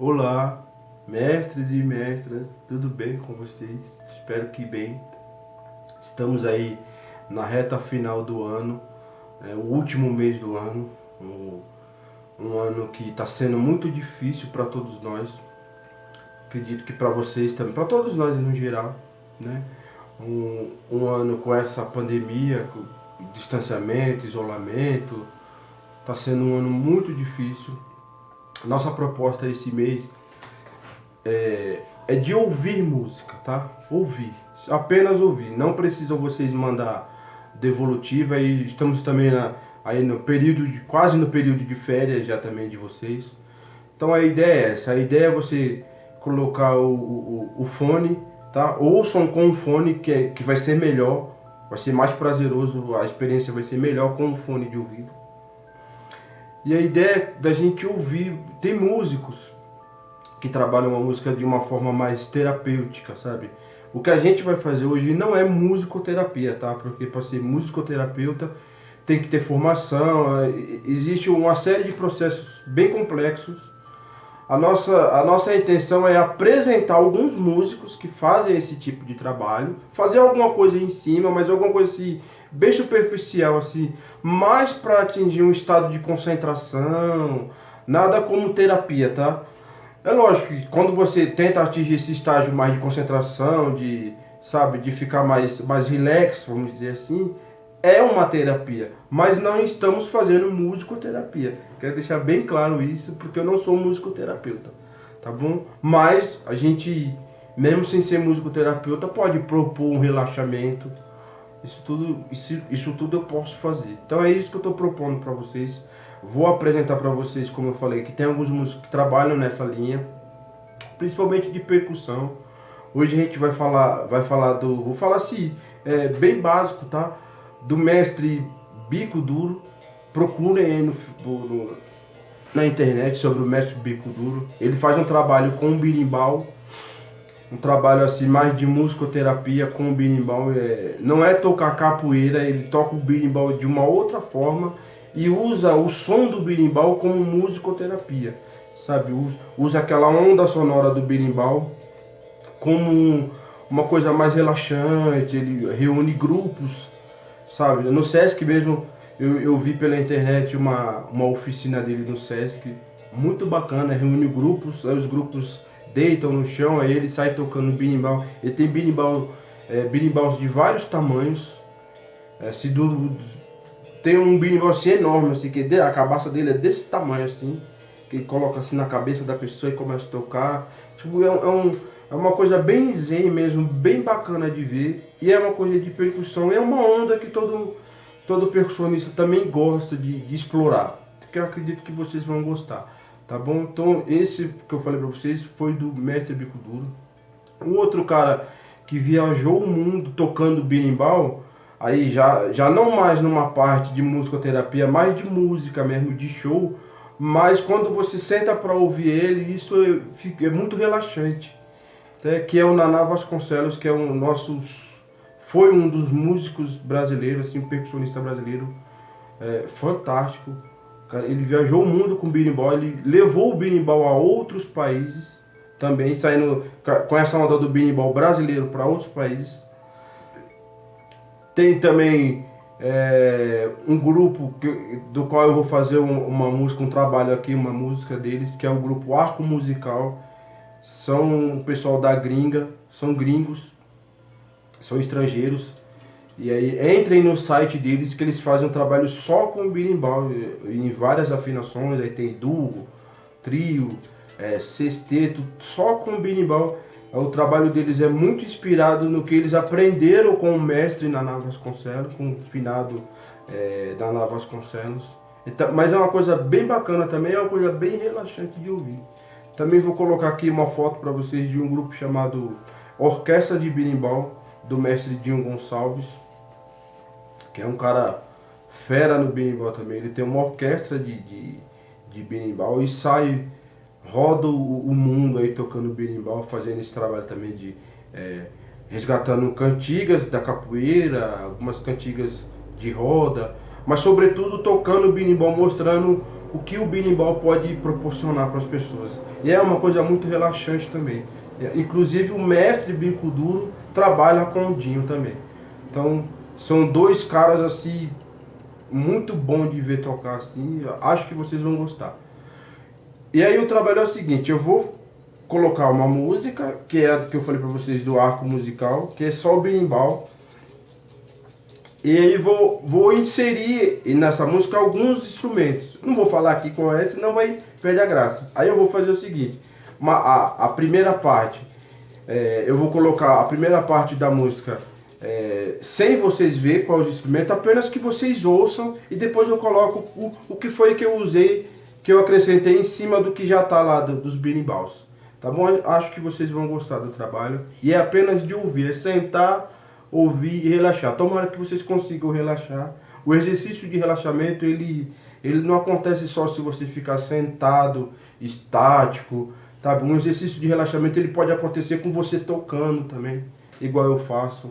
Olá, mestres e mestras, tudo bem com vocês? Espero que bem. Estamos aí na reta final do ano, o último mês do ano, um ano que está sendo muito difícil para todos nós. Acredito que para vocês também, para todos nós no geral, né? Um ano com essa pandemia, com distanciamento, isolamento, está sendo um ano muito difícil. Nossa proposta esse mês é de ouvir música, tá? Ouvir, apenas ouvir. Não precisam vocês mandar devolutiva e estamos também aí no período quase no período de férias já também de vocês. Então a ideia é essa, a ideia é você colocar o fone, tá? Ouçam com o fone que vai ser melhor, vai ser mais prazeroso, a experiência vai ser melhor com o fone de ouvido. E a ideia é da gente ouvir, tem músicos que trabalham a música de uma forma mais terapêutica, sabe? O que a gente vai fazer hoje não é musicoterapia, tá? Porque para ser musicoterapeuta tem que ter formação, existe uma série de processos bem complexos. A nossa intenção é apresentar alguns músicos que fazem esse tipo de trabalho, fazer alguma coisa em cima, mas alguma coisa assim, bem superficial, assim, mais para atingir um estado de concentração, nada como terapia, tá? É lógico que quando você tenta atingir esse estágio mais de concentração, sabe, de ficar mais relax, vamos dizer assim, é uma terapia. Mas não estamos fazendo musicoterapia. Quero deixar bem claro isso, porque eu não sou musicoterapeuta, tá bom? Mas a gente, mesmo sem ser musicoterapeuta, pode propor um relaxamento. Isso tudo eu posso fazer. Então é isso que eu estou propondo para vocês. Vou apresentar para vocês, como eu falei, que tem alguns músicos que trabalham nessa linha, principalmente de percussão. Hoje a gente vou falar assim, bem básico, tá? Do mestre Bico Duro. Procurem aí na internet sobre o mestre Bico Duro. Ele faz um trabalho com o berimbau, um trabalho assim mais de musicoterapia com o berimbau. Não é tocar capoeira, ele toca o berimbau de uma outra forma e usa o som do berimbau como musicoterapia, sabe? Usa aquela onda sonora do berimbau como uma coisa mais relaxante. Ele reúne grupos, sabe? No Sesc mesmo, eu vi pela internet uma oficina dele no Sesc, muito bacana, reúne grupos, aí os grupos deitam no chão, aí ele sai tocando berimbau. Ele tem berimbaus de vários tamanhos, tem um berimbau assim enorme, assim, que a cabaça dele é desse tamanho assim, que ele coloca assim na cabeça da pessoa e começa a tocar. Tipo, é uma coisa bem zen mesmo, bem bacana de ver. E é uma coisa de percussão, é uma onda que todo percussionista também gosta de explorar. Que eu acredito que vocês vão gostar, tá bom? Então esse que eu falei pra vocês foi do mestre Bico Duro. Um outro cara que viajou o mundo tocando berimbau, aí já não mais numa parte de musicoterapia, mais de música mesmo, de show, mas quando você senta para ouvir ele, isso é muito relaxante, né? Que é o Naná Vasconcelos, que é foi um dos músicos brasileiros, assim, um percussionista brasileiro, fantástico. Ele viajou o mundo com o berimbau, ele levou o berimbau a outros países, também saindo com essa onda do berimbau brasileiro para outros países. Tem também um grupo do qual eu vou fazer uma música, um trabalho aqui, uma música deles, que é o grupo Arco Musical. São o pessoal da gringa, são gringos, são estrangeiros. E aí entrem no site deles que eles fazem um trabalho só com o berimbau, em várias afinações. Aí tem duo, trio, sexteto, só com o berimbau. O trabalho deles é muito inspirado no que eles aprenderam com o mestre Naná Vasconcelos, com o finado Naná Vasconcelos. Então, mas é uma coisa bem bacana também, é uma coisa bem relaxante de ouvir. Também vou colocar aqui uma foto para vocês de um grupo chamado Orquestra de Berimbau, do mestre Dinho Gonçalves, que é um cara fera no berimbau também. Ele tem uma orquestra de berimbau e roda o mundo aí tocando berimbau, fazendo esse trabalho também de resgatando cantigas da capoeira, algumas cantigas de roda, mas sobretudo tocando berimbau, mostrando o que o berimbau pode proporcionar para as pessoas. E é uma coisa muito relaxante também. Inclusive o mestre Bico Duro trabalha com o Dinho também. Então são dois caras assim muito bom de ver tocar assim. Acho que vocês vão gostar. E aí o trabalho é o seguinte, eu vou colocar uma música, que é a que eu falei para vocês do arco musical, que é só o berimbau. E aí vou inserir nessa música alguns instrumentos. Não vou falar aqui qual é, senão vai perder a graça. Aí eu vou fazer o seguinte, a primeira parte, eu vou colocar a primeira parte da música sem vocês verem qual é o instrumento, apenas que vocês ouçam e depois eu coloco o que foi que eu usei, que eu acrescentei em cima do que já está lá dos berimbaus. Tá bom? Acho que vocês vão gostar do trabalho. E é apenas de ouvir, é sentar, ouvir e relaxar. Tomara que vocês consigam relaxar. O exercício de relaxamento, ele não acontece só se você ficar sentado, estático, tá? Um exercício de relaxamento, ele pode acontecer com você tocando também, igual eu faço.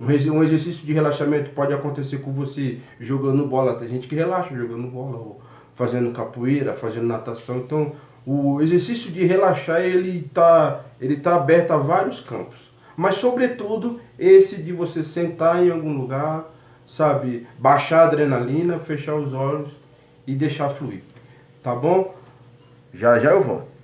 Um exercício de relaxamento pode acontecer com você jogando bola. Tem gente que relaxa jogando bola, ou fazendo capoeira, fazendo natação. Então, o exercício de relaxar, ele tá aberto a vários campos. Mas, sobretudo, esse de você sentar em algum lugar, sabe, baixar a adrenalina, fechar os olhos e deixar fluir. Tá bom? Já já eu volto.